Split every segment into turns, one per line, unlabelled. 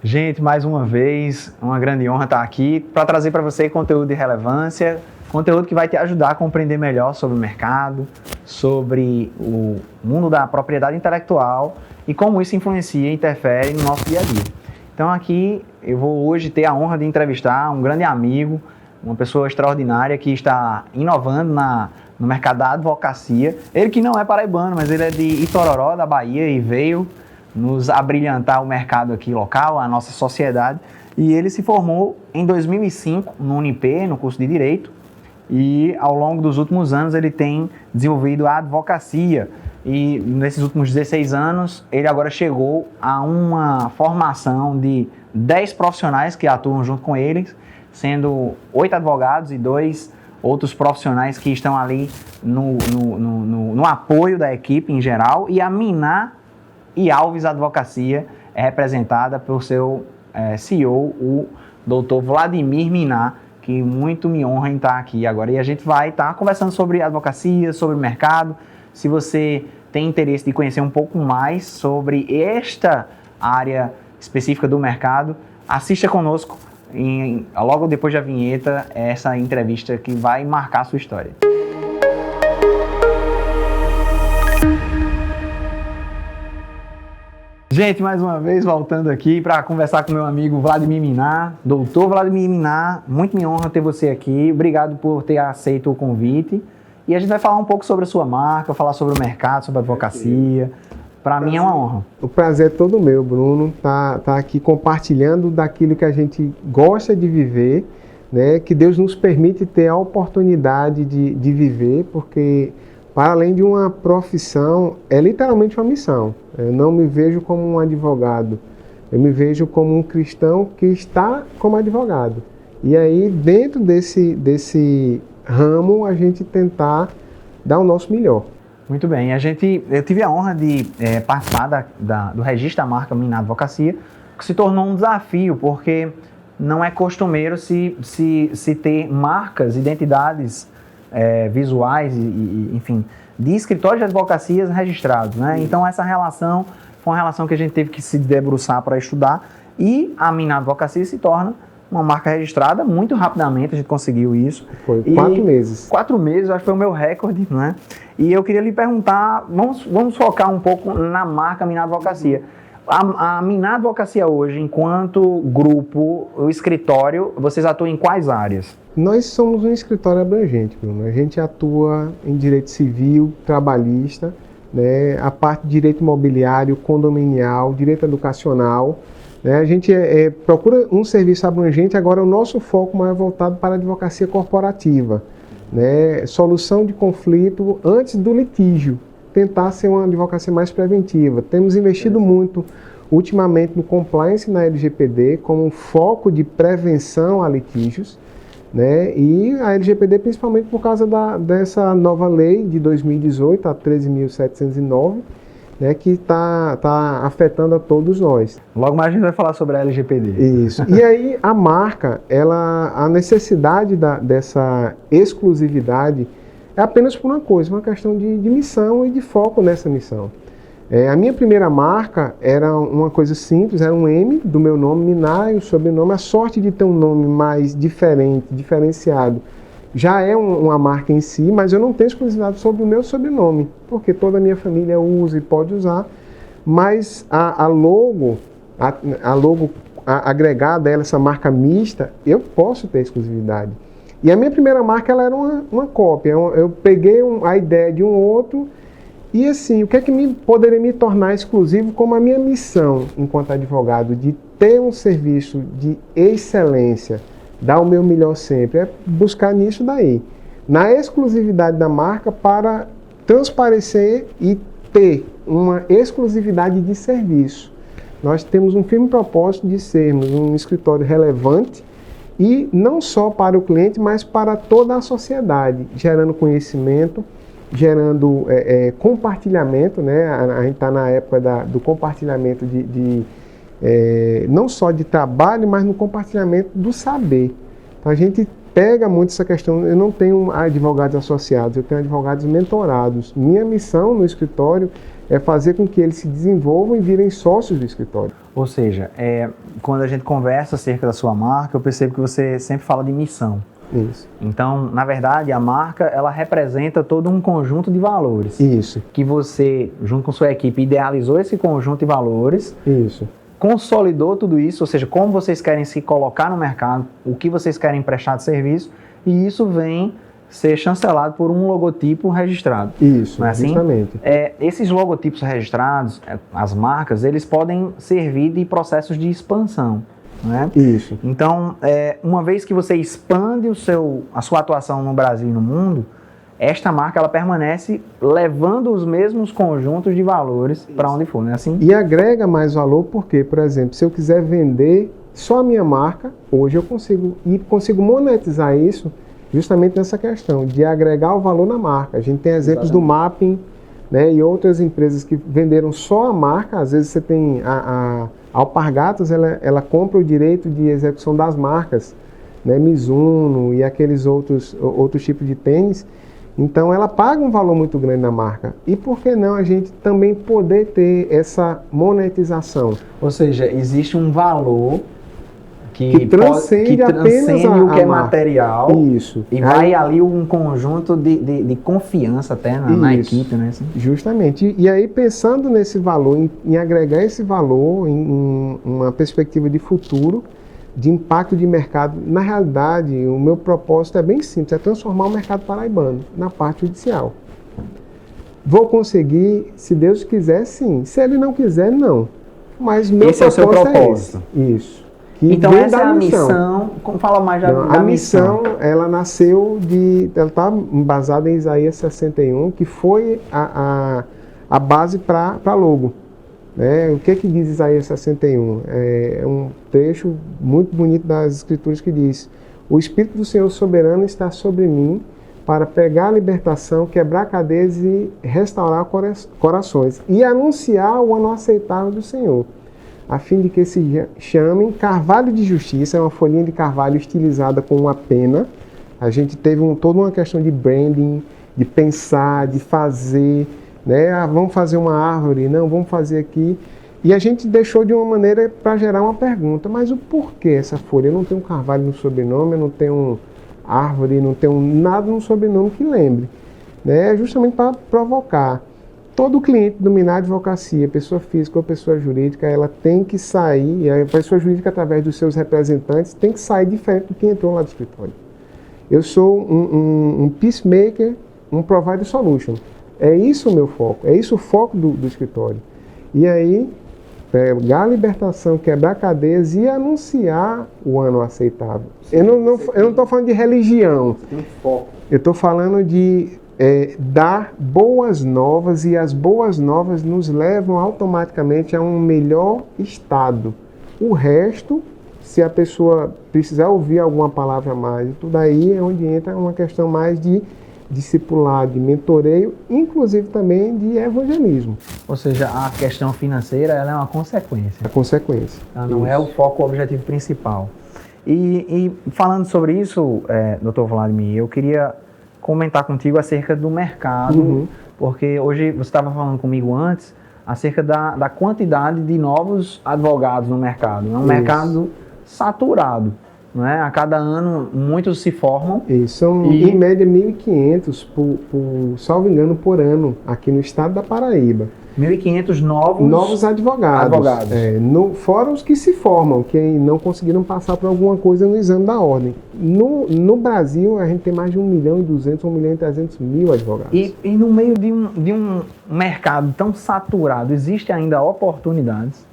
Gente, mais uma vez, uma grande honra estar aqui para trazer para você conteúdo de relevância, conteúdo que vai te ajudar a compreender melhor sobre o mercado, sobre o mundo da propriedade intelectual e como isso influencia e interfere no nosso dia a dia. Então aqui eu vou hoje ter a honra de entrevistar um grande amigo, uma pessoa extraordinária que está inovando no mercado da advocacia. Ele que não é paraibano, mas ele é de Itororó, da Bahia, e veio nos abrilhantar o mercado aqui local, a nossa sociedade. E ele se formou em 2005 no Unip, no curso de Direito, e ao longo dos últimos anos ele tem desenvolvido a advocacia. E nesses últimos 16 anos ele agora chegou a uma formação de 10 profissionais que atuam junto com eles, sendo 8 advogados e 2 outros profissionais que estão ali no apoio da equipe em geral. E a Minar e Alves Advocacia é representada por seu CEO, o Dr. Vladimir Minar, que muito me honra em estar aqui agora. E a gente vai estar conversando sobre advocacia, sobre o mercado. Se você tem interesse de conhecer um pouco mais sobre esta área específica do mercado, assista conosco logo depois da vinheta essa entrevista que vai marcar a sua história. Gente, mais uma vez voltando aqui para conversar com meu amigo Vladimir Minar, doutor Vladimir Minar. Muito me honra ter você aqui, obrigado por ter aceito o convite. E a gente vai falar um pouco sobre a sua marca, falar sobre o mercado, sobre a advocacia. Para mim é uma honra.
O prazer é todo meu, Bruno, tá aqui compartilhando daquilo que a gente gosta de viver, né? Que Deus nos permite ter a oportunidade de viver, porque para além de uma profissão, é literalmente uma missão. Eu não me vejo como um advogado, eu me vejo como um cristão que está como advogado. E aí, dentro desse ramo, a gente tentar dar o nosso melhor.
Muito bem, eu tive a honra de participar do registro da marca Minar Advocacia, que se tornou um desafio, porque não é costumeiro se ter marcas, identidades visuais, enfim, de escritórios de advocacias registrados, né? Então essa relação foi uma relação que a gente teve que se debruçar para estudar, e a Minar Advocacia se torna uma marca registrada muito rapidamente. A gente conseguiu isso.
Foi 4 meses.
4 meses, acho que foi o meu recorde, né? E eu queria lhe perguntar, vamos focar um pouco na marca Minar Advocacia. A Minar Advocacia hoje, enquanto grupo, o escritório, vocês atuam em quais áreas?
Nós somos um escritório abrangente, Bruno. A gente atua em direito civil, trabalhista, né? A parte de direito imobiliário, condominial, direito educacional. A gente procura um serviço abrangente. Agora o nosso foco mais é voltado para a advocacia corporativa, né? Solução de conflito antes do litígio, tentar ser uma advocacia mais preventiva. Temos investido muito ultimamente no compliance na LGPD como um foco de prevenção a litígios, né? E a LGPD principalmente por causa dessa nova lei de 2018, a 13.709, né, que está afetando a todos nós.
Logo mais a gente vai falar sobre a LGPD.
Isso. E aí a marca, a necessidade dessa exclusividade é apenas por uma coisa, uma questão de missão e de foco nessa missão. A minha primeira marca era uma coisa simples, era um M do meu nome, Minar, e o sobrenome. A sorte de ter um nome mais diferente, diferenciado, já é uma marca em si, mas eu não tenho exclusividade sobre o meu sobrenome, porque toda a minha família usa e pode usar, mas a logo agregada, essa marca mista, eu posso ter exclusividade. E a minha primeira marca ela era uma cópia, eu peguei a ideia de um outro, e assim, o que é que poderia me tornar exclusivo como a minha missão enquanto advogado, de ter um serviço de excelência, dar o meu melhor sempre, é buscar nisso daí, na exclusividade da marca, para transparecer e ter uma exclusividade de serviço. Nós temos um firme propósito de sermos um escritório relevante, e não só para o cliente, mas para toda a sociedade, gerando conhecimento, gerando compartilhamento, né? A gente está na época do compartilhamento não só de trabalho, mas no compartilhamento do saber. Então a gente pega muito essa questão. Eu não tenho advogados associados, eu tenho advogados mentorados. Minha missão no escritório é fazer com que eles se desenvolvam e virem sócios do escritório.
Ou seja, quando a gente conversa acerca da sua marca, eu percebo que você sempre fala de missão.
Isso.
Então, na verdade, a marca, ela representa todo um conjunto de valores.
Isso.
Que você, junto com sua equipe, idealizou esse conjunto de valores.
Isso.
Consolidou tudo isso, ou seja, como vocês querem se colocar no mercado, o que vocês querem prestar de serviço, e isso vem ser chancelado por um logotipo registrado.
Isso,
não é assim?
justamente.
Esses logotipos registrados, as marcas, eles podem servir de processos de expansão. Não é?
Isso.
Então, uma vez que você expande a sua atuação no Brasil e no mundo, esta marca ela permanece levando os mesmos conjuntos de valores para onde for, não é assim?
E agrega mais valor porque, por exemplo, se eu quiser vender só a minha marca, hoje eu consigo monetizar isso justamente nessa questão de agregar o valor na marca. A gente tem exemplos do Mapping, né, e outras empresas que venderam só a marca. Às vezes você tem a Alpargatas, ela compra o direito de execução das marcas, né, Mizuno e aqueles outros tipos de tênis. Então ela paga um valor muito grande na marca. E por que não a gente também poder ter essa monetização?
Ou seja, existe um valor
que transcende apenas
o que é material.
Isso.
E vai ali um conjunto de confiança até na equipe, né? Assim.
Justamente. E aí, pensando nesse valor, em agregar esse valor em uma perspectiva de futuro, de impacto de mercado, na realidade, o meu propósito é bem simples, é transformar o mercado paraibano na parte judicial. Vou conseguir, se Deus quiser, sim. Se Ele não quiser, não. Mas meu
esse
propósito
é o seu propósito.
Isso.
Então essa é a missão. Fala mais da
a missão, ela nasceu ela está embasada em Isaías 61, que foi a base para a logo. Né? O que diz Isaías 61? É um trecho muito bonito das Escrituras que diz: o Espírito do Senhor soberano está sobre mim para pegar a libertação, quebrar cadeias e restaurar corações e anunciar o ano aceitável do Senhor, a fim de que se chamem carvalho de justiça. É uma folhinha de carvalho estilizada com uma pena. A gente teve toda uma questão de branding, de pensar, de fazer, né? Vamos fazer uma árvore, não, vamos fazer aqui. E a gente deixou de uma maneira para gerar uma pergunta: mas o porquê essa folha? Eu não tenho um carvalho no sobrenome, eu não tenho árvore, não tenho nada no sobrenome que lembre. Né? Justamente para provocar. Todo cliente do Minar Advocacia, pessoa física ou pessoa jurídica, ela tem que sair, e a pessoa jurídica, através dos seus representantes, tem que sair diferente do que entrou lá do escritório. Eu sou um peacemaker, um provider solution. É isso o meu foco, é isso o foco do escritório. E aí, pegar a libertação, quebrar cadeias e anunciar o ano aceitável. Eu não estou falando de religião, eu estou falando de dar boas novas, e as boas novas nos levam automaticamente a um melhor estado. O resto, se a pessoa precisar ouvir alguma palavra a mais, tudo aí é onde entra uma questão mais de discipulado, de mentoreio, inclusive também de evangelismo.
Ou seja, a questão financeira ela é uma consequência.
A consequência.
Ela não é o foco, o objetivo principal. E falando sobre isso, Dr. Vladimir, eu queria comentar contigo acerca do mercado, porque hoje você estava falando comigo antes acerca da quantidade de novos advogados no mercado. É um mercado saturado, não é? A cada ano muitos se formam.
São em média 1.500, salvo engano, por ano, aqui no estado da Paraíba.
1.500
novos advogados. Fora os que se formam, que não conseguiram passar por alguma coisa no exame da ordem. No Brasil, a gente tem mais de 1.200.000, 1.300.000 advogados.
E no meio de um mercado tão saturado, existe ainda oportunidades?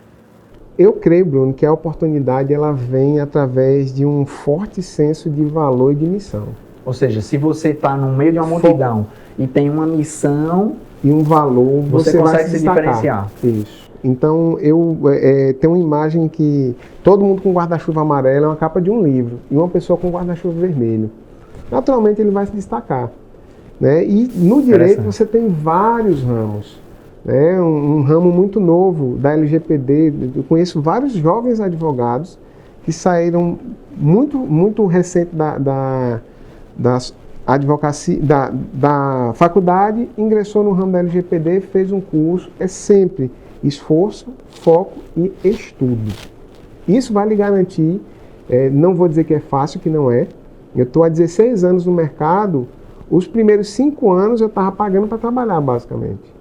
Eu creio, Bruno, que a oportunidade ela vem através de um forte senso de valor e de missão.
Ou seja, se você está no meio de uma multidão e tem uma missão
e um valor, você
consegue
vai se
diferenciar.
Isso. Então, eu tenho uma imagem que todo mundo com guarda-chuva amarelo é uma capa de um livro, e uma pessoa com guarda-chuva vermelho. Naturalmente, ele vai se destacar. Né? E no direito você tem vários ramos. Né? Um ramo muito novo da LGPD. Eu conheço vários jovens advogados que saíram muito recente da advocacia, da faculdade, ingressou no ramo da LGPD, fez um curso. É sempre esforço, foco e estudo. Isso vai lhe garantir, não vou dizer que é fácil, que não é. Eu estou há 16 anos no mercado, os primeiros 5 anos eu estava pagando para trabalhar, basicamente.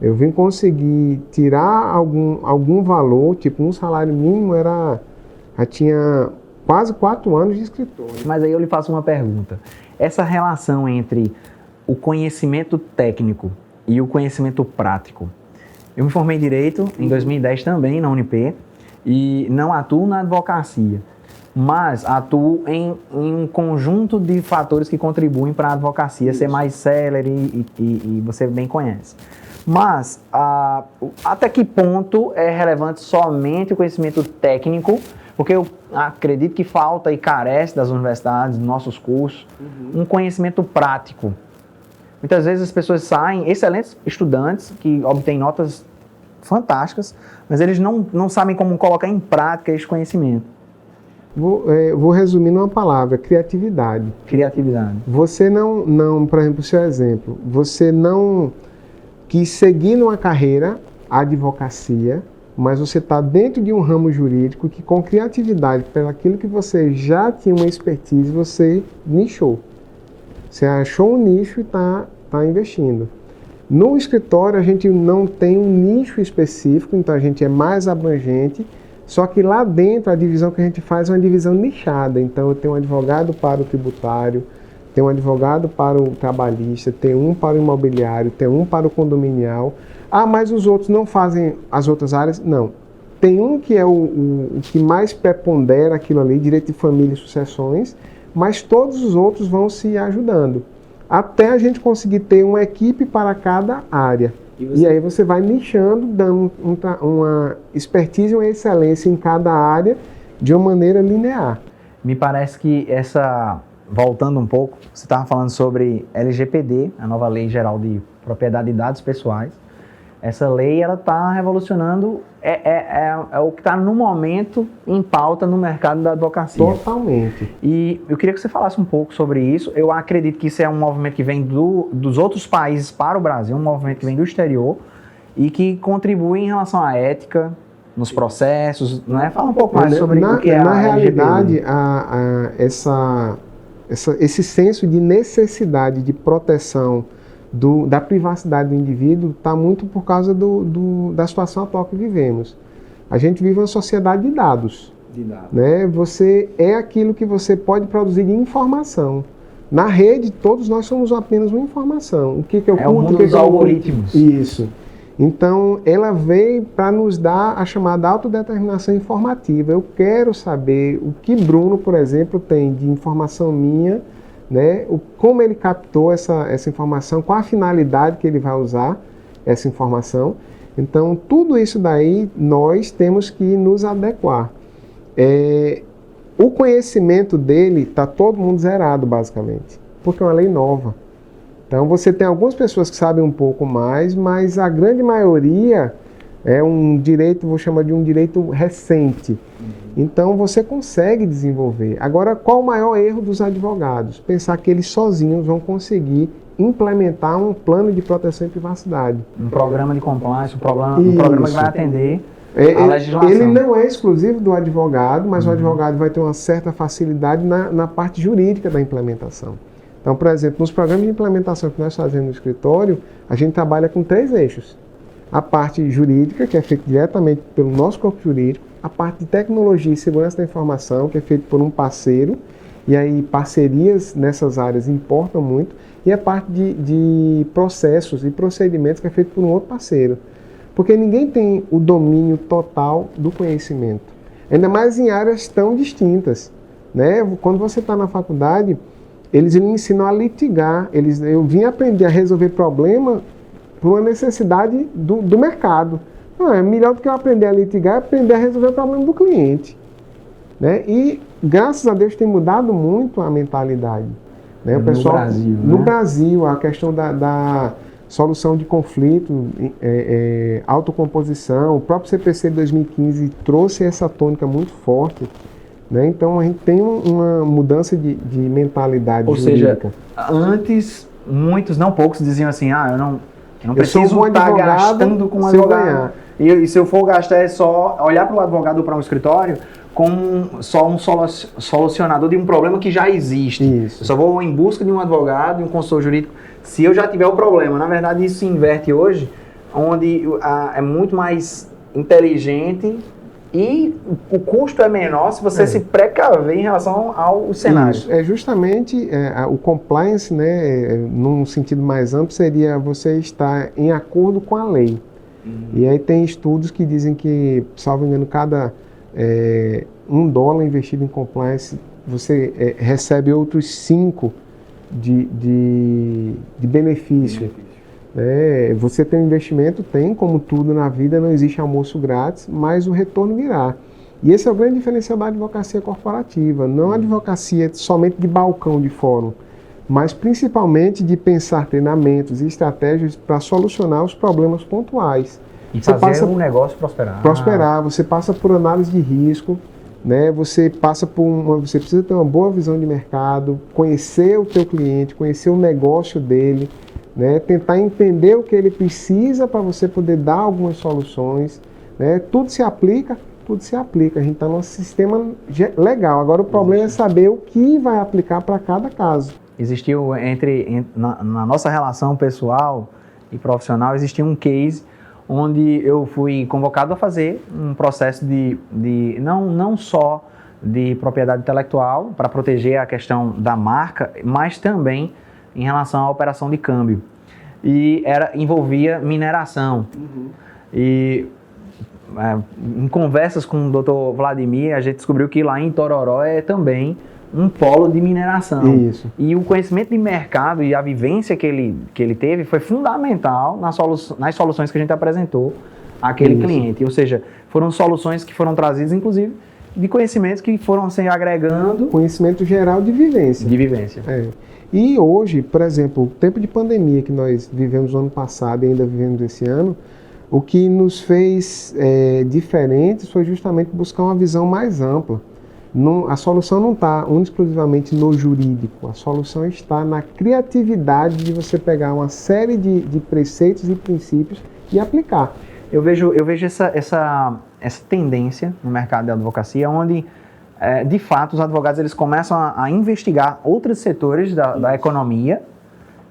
Eu vim conseguir tirar algum valor, tipo um salário mínimo, já tinha quase 4 anos de escritório.
Mas aí eu lhe faço uma pergunta. Essa relação entre o conhecimento técnico e o conhecimento prático. Eu me formei em Direito em 2010 também na UniP e não atuo na advocacia, mas atuo em um conjunto de fatores que contribuem para a advocacia ser mais célere e você bem conhece. Mas até que ponto é relevante somente o conhecimento técnico? Porque eu acredito que falta e carece das universidades, dos nossos cursos, um conhecimento prático. Muitas vezes as pessoas saem, excelentes estudantes, que obtêm notas fantásticas, mas eles não sabem como colocar em prática esse conhecimento.
Vou resumir numa palavra: criatividade.
Criatividade.
Você não, por exemplo, seu exemplo, você não quis seguir numa carreira, advocacia, mas você está dentro de um ramo jurídico que, com criatividade, pelo aquilo que você já tinha uma expertise, você nichou. Você achou um nicho e está investindo. No escritório, a gente não tem um nicho específico, então a gente é mais abrangente, só que lá dentro a divisão que a gente faz é uma divisão nichada. Então eu tenho um advogado para o tributário, tenho um advogado para o trabalhista, tenho um para o imobiliário, tenho um para o condominial. Mas os outros não fazem as outras áreas? Não. Tem um que é o que mais prepondera aquilo ali, direito de família e sucessões, mas todos os outros vão se ajudando, até a gente conseguir ter uma equipe para cada área. E aí você vai nichando, dando uma expertise e uma excelência em cada área de uma maneira linear.
Me parece que voltando um pouco, você estava falando sobre LGPD, a nova Lei Geral de Propriedade de Dados Pessoais. Essa lei está revolucionando, é o que está no momento em pauta no mercado da advocacia.
Totalmente.
E eu queria que você falasse um pouco sobre isso. Eu acredito que isso é um movimento que vem dos outros países para o Brasil, um movimento que vem do exterior e que contribui em relação à ética, nos processos, né? Fala um pouco mais sobre o que é a
realidade, esse senso de necessidade de proteção da privacidade do indivíduo está muito por causa da situação atual que vivemos. A gente vive uma sociedade de dados. Né? Você é aquilo que você pode produzir de informação. Na rede, todos nós somos apenas uma informação. O que eu curto,
o mundo dos algoritmos.
Isso. Então, ela veio para nos dar a chamada autodeterminação informativa. Eu quero saber o que Bruno, por exemplo, tem de informação minha, né? Como ele captou essa informação, qual a finalidade que ele vai usar essa informação. Então, tudo isso daí nós temos que nos adequar. O conhecimento dele está todo mundo zerado, basicamente, porque é uma lei nova. Então, você tem algumas pessoas que sabem um pouco mais, mas a grande maioria é um direito, vou chamar de um direito recente. Então, você consegue desenvolver. Agora, qual o maior erro dos advogados? Pensar que eles sozinhos vão conseguir implementar um plano de proteção e privacidade.
Um programa de compliance, um programa que vai atender a legislação.
Ele não é exclusivo do advogado, mas o advogado vai ter uma certa facilidade na parte jurídica da implementação. Então, por exemplo, nos programas de implementação que nós fazemos no escritório, a gente trabalha com 3 eixos. A parte jurídica, que é feita diretamente pelo nosso corpo jurídico, a parte de tecnologia e segurança da informação, que é feita por um parceiro, e aí parcerias nessas áreas importam muito, e a parte de processos e procedimentos, que é feita por um outro parceiro. Porque ninguém tem o domínio total do conhecimento, ainda mais em áreas tão distintas. Né? Quando você está na faculdade, eles me ensinam a litigar, eu vim aprender a resolver problema por uma necessidade do mercado. É melhor do que eu aprender a litigar, aprender a resolver o problema do cliente. Né? E, graças a Deus, tem mudado muito a mentalidade. Né? O pessoal, no Brasil, a questão da solução de conflito, autocomposição, o próprio CPC de 2015 trouxe essa tônica muito forte. Né? Então, a gente tem uma mudança de mentalidade jurídica.
Ou seja, antes, muitos, não poucos, diziam assim, eu não preciso estar gastando com um advogado. E se eu for gastar é só olhar para o advogado ou para um escritório como só um solucionador de um problema que já existe.
Isso.
Eu só vou em busca de um advogado, de um consultor jurídico, se eu já tiver o problema. Na verdade, isso se inverte hoje, onde é muito mais inteligente e o custo é menor se você se precaver em relação ao cenário.
Isso. É justamente o compliance, né, num sentido mais amplo, seria você estar em acordo com a lei. E aí tem estudos que dizem que, salvo engano, cada $1 investido em compliance, você recebe outros 5 de benefício. Você tem um investimento, como tudo na vida, não existe almoço grátis, mas o retorno virá. E esse é o grande diferencial da advocacia corporativa, não a advocacia somente de balcão de fórum, mas principalmente de pensar treinamentos e estratégias para solucionar os problemas pontuais.
E fazer um negócio prosperar.
Prosperar, você passa por análise de risco, né? Você precisa ter uma boa visão de mercado, conhecer o teu cliente, conhecer o negócio dele, né? Tentar entender o que ele precisa para você poder dar algumas soluções, né? Tudo se aplica. A gente está num sistema legal. Agora o problema é saber o que vai aplicar para cada caso.
Existiu na nossa relação pessoal e profissional, existia um case onde eu fui convocado a fazer um processo não só de propriedade intelectual, para proteger a questão da marca, mas também em relação à operação de câmbio. E envolvia mineração. E em conversas com o Dr. Vladimir, a gente descobriu que lá em Itororó é também um polo de mineração.
Isso.
E o conhecimento de mercado e a vivência que ele teve foi fundamental nas soluções que a gente apresentou àquele cliente. Ou seja, foram soluções que foram trazidas, inclusive, de conhecimentos que foram se agregando.
Conhecimento geral de vivência.
De vivência.
E hoje, por exemplo, o tempo de pandemia que nós vivemos no ano passado e ainda vivemos esse ano, o que nos fez diferentes foi justamente buscar uma visão mais ampla. A solução não está exclusivamente no jurídico, a solução está na criatividade de você pegar uma série de preceitos e princípios e aplicar.
Eu vejo essa tendência no mercado da advocacia, onde, de fato, os advogados eles começam a investigar outros setores da economia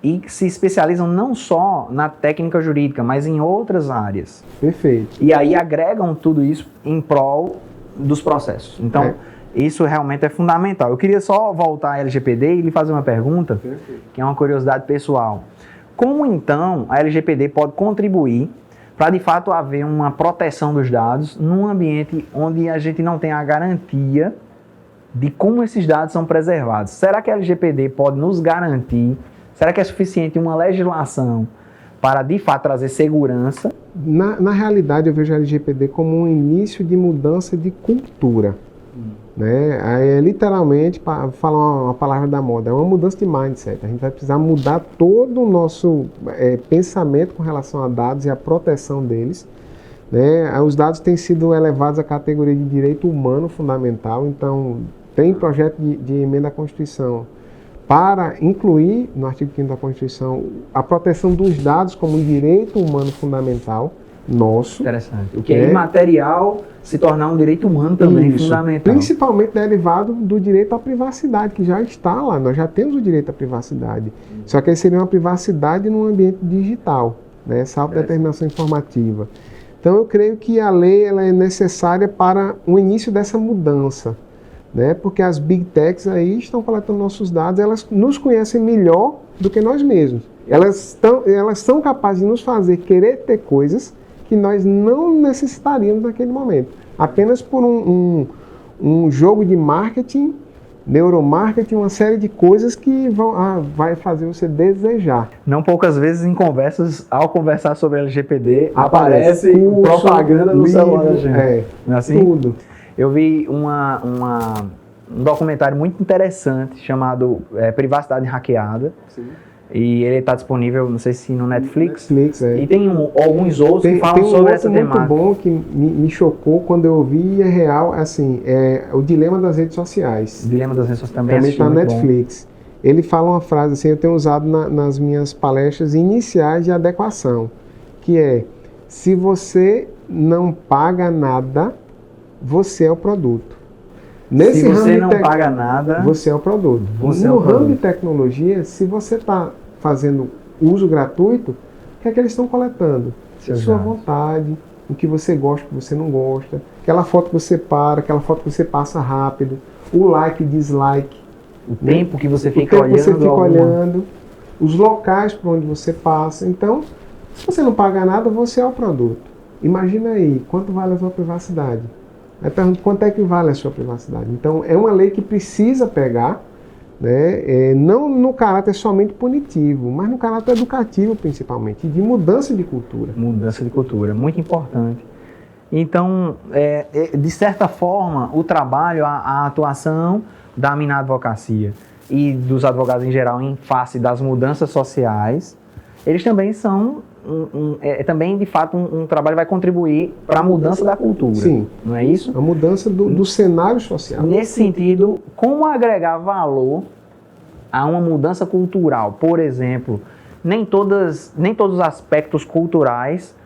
e se especializam não só na técnica jurídica, mas em outras áreas.
Perfeito.
E aí agregam tudo isso em prol dos processos. Então, isso realmente é fundamental. Eu queria só voltar à LGPD e lhe fazer uma pergunta, que é uma curiosidade pessoal. Como, então, a LGPD pode contribuir para, de fato, haver uma proteção dos dados num ambiente onde a gente não tem a garantia de como esses dados são preservados? Será que a LGPD pode nos garantir? Será que é suficiente uma legislação para, de fato, trazer segurança?
Na realidade, eu vejo a LGPD como um início de mudança de cultura. Né? Literalmente, para falar uma palavra da moda, é uma mudança de mindset. A gente vai precisar mudar todo o nosso pensamento com relação a dados e a proteção deles. Né? Os dados têm sido elevados à categoria de direito humano fundamental, então tem projeto de emenda à Constituição para incluir no artigo 5º da Constituição a proteção dos dados como um direito humano fundamental nosso.
Interessante. O que é imaterial se tornar um direito humano também fundamental.
Principalmente derivado do direito à privacidade, que já está lá. Nós já temos o direito à privacidade. Só que aí seria uma privacidade num ambiente digital, né? Essa autodeterminação informativa. Então eu creio que a lei ela é necessária para o início dessa mudança, né? Porque as Big Techs aí estão coletando nossos dados, elas nos conhecem melhor do que nós mesmos. Elas são capazes de nos fazer querer ter coisas que nós não necessitaríamos naquele momento. Apenas por um jogo de marketing, neuromarketing, uma série de coisas que vai fazer você desejar.
Não poucas vezes em conversas, ao conversar sobre LGPD, aparece propaganda no celular da gente. Não é assim?
Tudo.
Eu vi um documentário muito interessante chamado Privacidade Hackeada. Sim. E ele está disponível, não sei se no Netflix. E tem alguns outros que falam sobre essa temática.
Tem um muito bom que me chocou quando eu vi e é real, assim, é o Dilema das Redes Sociais.
O Dilema das Redes Sociais também
está na Netflix. Bom. Ele fala uma frase assim, eu tenho usado nas minhas palestras iniciais de adequação, que é: Se você não paga nada, você é o produto.
Se você não paga nada,
você é o produto. No ramo de tecnologia, se você está fazendo uso gratuito, o que é que eles estão coletando? Sua vontade, o que você gosta, o que você não gosta, aquela foto que você para, aquela foto que você passa rápido, o like e dislike,
o tempo que você fica olhando,
os locais por onde você passa. Então, se você não paga nada, você é o produto. Imagina aí, quanto vale a sua privacidade? Aí pergunta, quanto é que vale a sua privacidade? Então, é uma lei que precisa pegar, né, não no caráter somente punitivo, mas no caráter educativo, principalmente, e de mudança de cultura.
Mudança de cultura, muito importante. Então, de certa forma, o trabalho, a atuação da Minadvocacia e dos advogados em geral em face das mudanças sociais, eles também são também, de fato, um trabalho que vai contribuir para a mudança da cultura.
Sim.
Não é isso?
A mudança do cenário social.
Nesse sentido, como agregar valor a uma mudança cultural? Por exemplo, nem todos os aspectos culturais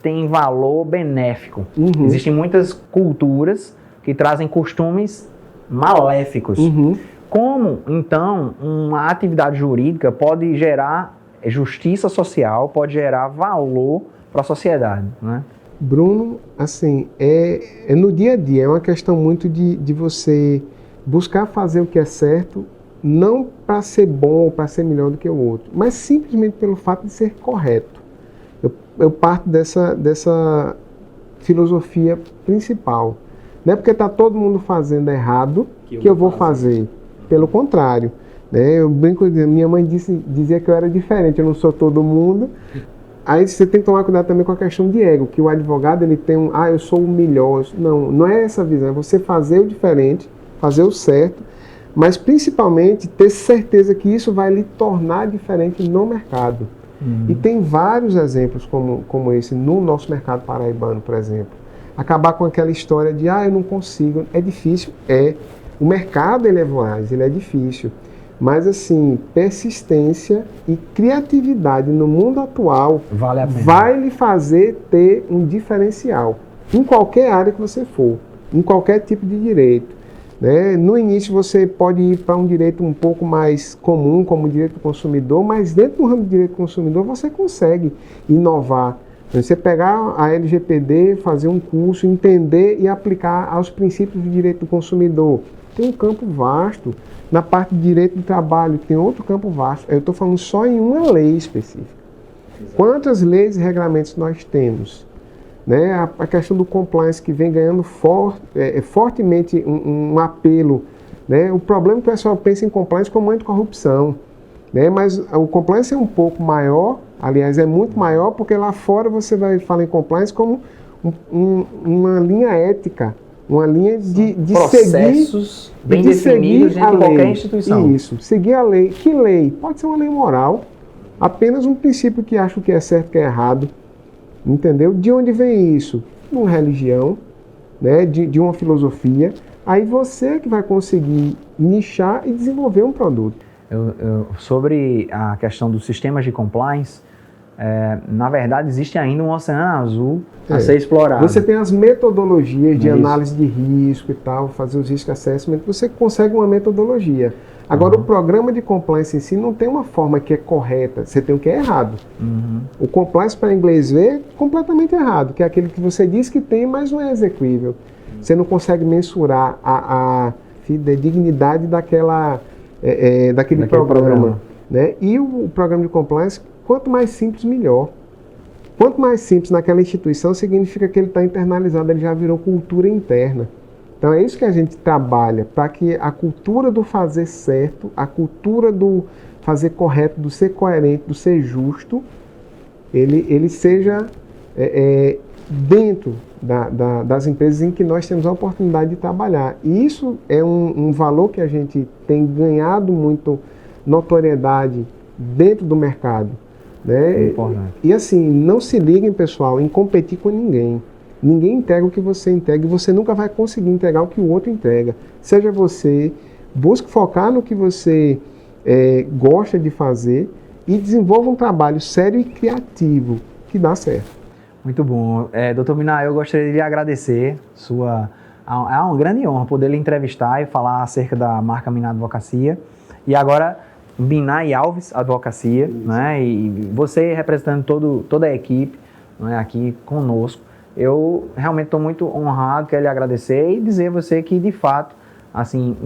têm valor benéfico.
Uhum.
Existem muitas culturas que trazem costumes maléficos.
Uhum.
Como, então, uma atividade jurídica pode gerar justiça social, pode gerar valor para a sociedade, né?
Bruno, assim, é no dia a dia, é uma questão muito de você buscar fazer o que é certo, não para ser bom ou para ser melhor do que o outro, mas simplesmente pelo fato de ser correto. Eu parto dessa filosofia principal. Não é porque está todo mundo fazendo errado que eu vou fazer. Pelo contrário. Eu brinco, minha mãe dizia que eu era diferente, eu não sou todo mundo. Aí você tem que tomar cuidado também com a questão de ego, que o advogado ele tem eu sou o melhor. Não é essa visão, é você fazer o diferente, fazer o certo, mas principalmente ter certeza que isso vai lhe tornar diferente no mercado. E tem vários exemplos como esse no nosso mercado paraibano, por exemplo. Acabar com aquela história de eu não consigo, é difícil, o mercado ele é voraz, ele é difícil. Mas assim, persistência e criatividade no mundo atual
vale a pena.
Vai lhe fazer ter um diferencial em qualquer área que você for, em qualquer tipo de direito. No início você pode ir para um direito um pouco mais comum, como o direito do consumidor, mas dentro do ramo do direito do consumidor você consegue inovar. Você pegar a LGPD, fazer um curso, entender e aplicar aos princípios do direito do consumidor. Tem um campo vasto. Na parte de direito do trabalho, tem outro campo vasto. Eu estou falando só em uma lei específica. Quantas leis e regulamentos nós temos? A questão do compliance que vem ganhando fortemente um apelo. O problema é que o pessoal pensa em compliance como anticorrupção. Mas o compliance é um pouco maior, aliás, é muito maior, porque lá fora você vai falar em compliance como uma linha ética. Uma linha de
processos
seguir,
bem
de
definidos
seguir
dentro de qualquer instituição.
Isso, seguir a lei. Que lei? Pode ser uma lei moral, apenas um princípio que acha o que é certo e o que é errado. Entendeu? De onde vem isso? De uma religião, de uma filosofia. Aí você que vai conseguir nichar e desenvolver um produto.
Sobre a questão dos sistemas de compliance, na verdade existe ainda um oceano azul a ser explorado.
Você tem as metodologias de análise de risco e tal, fazer os risk assessment, você consegue uma metodologia. Agora, o programa de compliance em si não tem uma forma que é correta, você tem o que é errado. O compliance para inglês ver é completamente errado, que é aquele que você diz que tem, mas não é execuível. Você não consegue mensurar a dignidade daquele programa. E o programa de compliance, quanto mais simples, melhor. Quanto mais simples naquela instituição, significa que ele está internalizado, ele já virou cultura interna. Então é isso que a gente trabalha, para que a cultura do fazer certo, a cultura do fazer correto, do ser coerente, do ser justo, ele seja dentro das empresas em que nós temos a oportunidade de trabalhar. E isso é um valor que a gente tem ganhado muito notoriedade dentro do mercado. E assim, não se liguem, pessoal, em competir com ninguém. Ninguém entrega o que você entrega e você nunca vai conseguir entregar o que o outro entrega. Seja você, busque focar no que você gosta de fazer e desenvolva um trabalho sério e criativo que dá certo.
Muito bom. Doutor Minael, eu gostaria de lhe agradecer. É uma grande honra poder lhe entrevistar e falar acerca da marca Miná Advocacia. E agora, Miná e Alves Advocacia, né? E você representando toda a equipe, né, aqui conosco. Eu realmente estou muito honrado, quero lhe agradecer e dizer a você que, de fato, assim,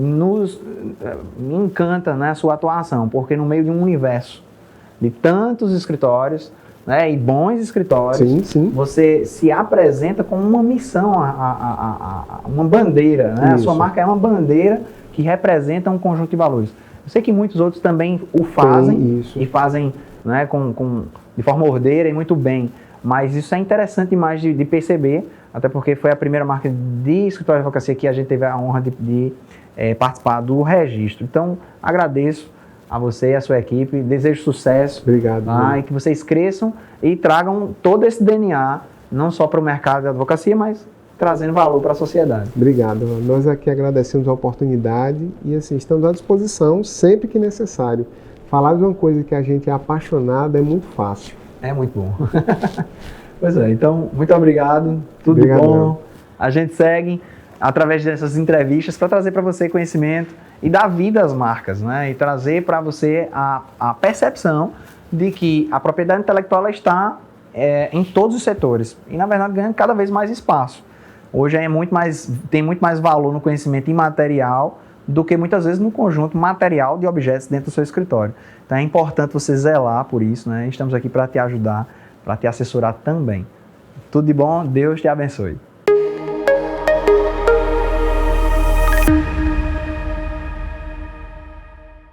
me encanta, né, a sua atuação, porque no meio de um universo de tantos escritórios, né, e bons escritórios,
Sim, sim.
você se apresenta com uma missão, uma bandeira, né? A sua marca é uma bandeira que representa um conjunto de valores. Eu sei que muitos outros também o fazem, e fazem, né, de forma ordeira e muito bem, mas isso é interessante demais de perceber, até porque foi a primeira marca de escritório de advocacia que a gente teve a honra de participar do registro. Então, agradeço a você e a sua equipe, desejo sucesso.
Obrigado.
E que vocês cresçam e tragam todo esse DNA, não só para o mercado da advocacia, mas trazendo valor para a sociedade.
Obrigado. Nós aqui agradecemos a oportunidade e assim, estamos à disposição sempre que necessário. Falar de uma coisa que a gente é apaixonado é muito fácil.
É muito bom. Pois é, então, muito obrigado, tudo
Obrigado,
bom.
meu.
A gente segue através dessas entrevistas para trazer para você conhecimento e dar vida às marcas, né? E trazer para você a percepção de que a propriedade intelectual ela está em todos os setores e, na verdade, ganhando cada vez mais espaço. Hoje tem muito mais valor no conhecimento imaterial do que muitas vezes no conjunto material de objetos dentro do seu escritório. Então é importante você zelar por isso, né? Estamos aqui para te ajudar, para te assessorar também. Tudo de bom, Deus te abençoe.